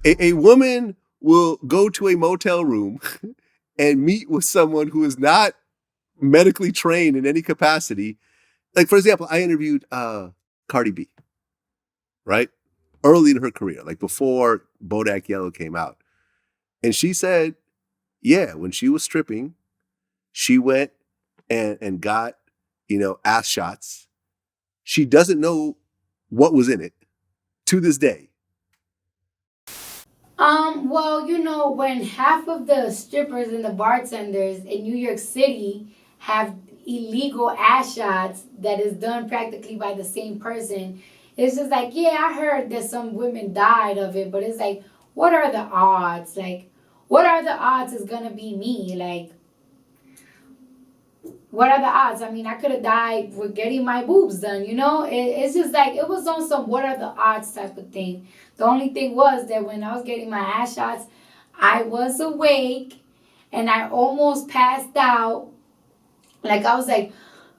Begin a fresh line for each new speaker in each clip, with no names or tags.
A woman will go to a motel room and meet with someone who is not medically trained in any capacity. Like, for example, I interviewed Cardi B, right? Early in her career, like before Bodak Yellow came out. And she said, yeah, when she was stripping, she went and got, ass shots. She doesn't know what was in it to this day.
Well, when half of the strippers and the bartenders in New York City have illegal ass shots that is done practically by the same person, it's just like, yeah, I heard that some women died of it, but it's like, what are the odds? Like, what are the odds it's gonna be me? Like, what are the odds? I mean, I could have died with getting my boobs done, it's just like, it was on some what are the odds type of thing. The only thing was that when I was getting my ass shots, I was awake and I almost passed out. Like, I was like,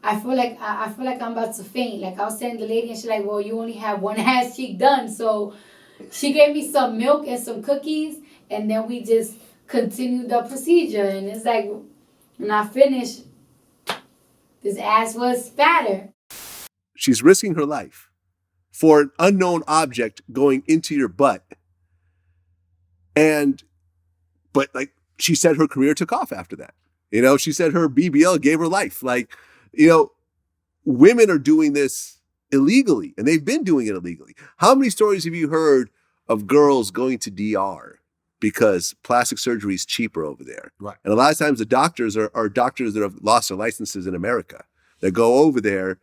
I feel like I'm about to faint. Like, I was telling the lady and she's like, well, you only have one ass cheek done. So she gave me some milk and some cookies and then we just continued the procedure. And it's like, when I finished, this ass was fatter.
She's risking her life for an unknown object going into your butt. But like, she said her career took off after that. She said her BBL gave her life. Like, women are doing this illegally and they've been doing it illegally. How many stories have you heard of girls going to DR because plastic surgery is cheaper over there?
Right.
And a lot of times the doctors are doctors that have lost their licenses in America that go over there,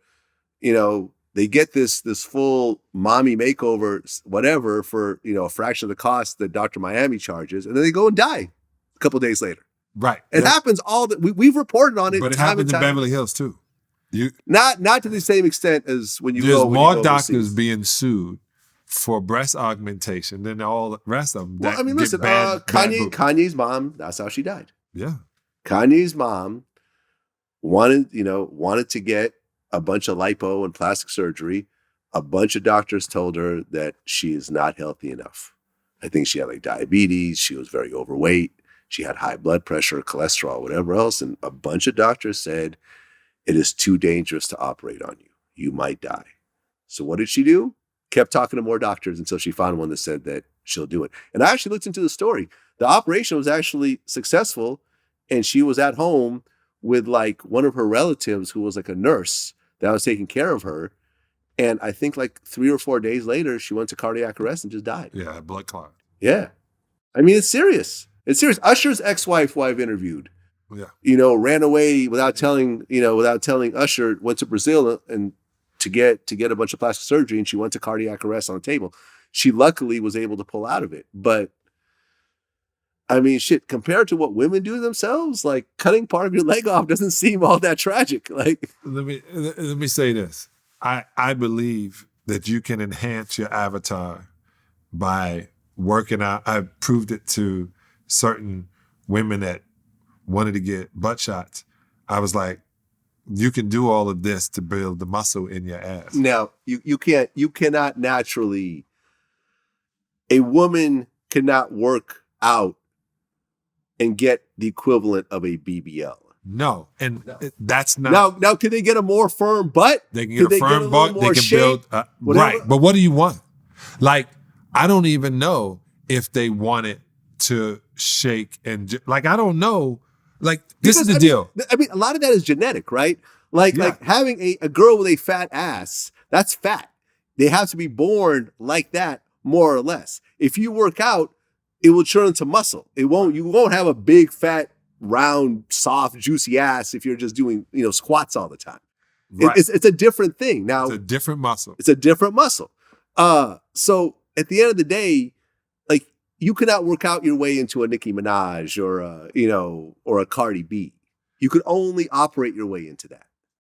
they get this full mommy makeover, whatever, for, a fraction of the cost that Dr. Miami charges. And then they go and die a couple of days later.
Right.
It happens all that we've reported on it.
But it happens in Beverly Hills too.
Not to the same extent as when you
There's
go.
More doctors being sued for breast augmentation than all the rest of them.
Well, I mean, listen, Kanye's mom, that's how she died.
Yeah.
Kanye's mom wanted to get a bunch of lipo and plastic surgery. A bunch of doctors told her that she is not healthy enough. I think she had like diabetes. She was very overweight. She had high blood pressure, cholesterol, whatever else. And a bunch of doctors said, it is too dangerous to operate on you. You might die. So what did she do? Kept talking to more doctors until she found one that said that she'll do it. And I actually looked into the story. The operation was actually successful. And she was at home with like one of her relatives who was like a nurse that was taking care of her. And I think like 3 or 4 days later, she went to cardiac arrest and just died.
Yeah, blood clot.
Yeah. I mean, it's serious. It's serious. Usher's ex-wife, who I've interviewed, ran away without telling Usher, went to Brazil and to get a bunch of plastic surgery, and she went to cardiac arrest on the table. She luckily was able to pull out of it. But I mean, shit, compared to what women do themselves, like cutting part of your leg off doesn't seem all that tragic. Like,
let me say this. I believe that you can enhance your avatar by working out. I've proved it to certain women that wanted to get butt shots. I was like, you can do all of this to build the muscle in your ass.
Now, you cannot naturally, a woman cannot work out and get the equivalent of a BBL.
No, and that's not.
Now, can they get a more firm butt?
They can get a firm butt. They can build. Right, but what do you want? Like, I don't even know if they want it to shake and like, I don't know. Like, this is the deal.
I mean, a lot of that is genetic, right? Like having a girl with a fat ass, that's fat. They have to be born like that, more or less. If you work out, it will turn into muscle. You won't have a big, fat, round, soft, juicy ass if you're just doing, squats all the time. Right. It's a different thing. Now,
it's a different muscle.
It's a different muscle. So at the end of the day, like, you cannot work out your way into a Nicki Minaj or a Cardi B. You could only operate your way into that.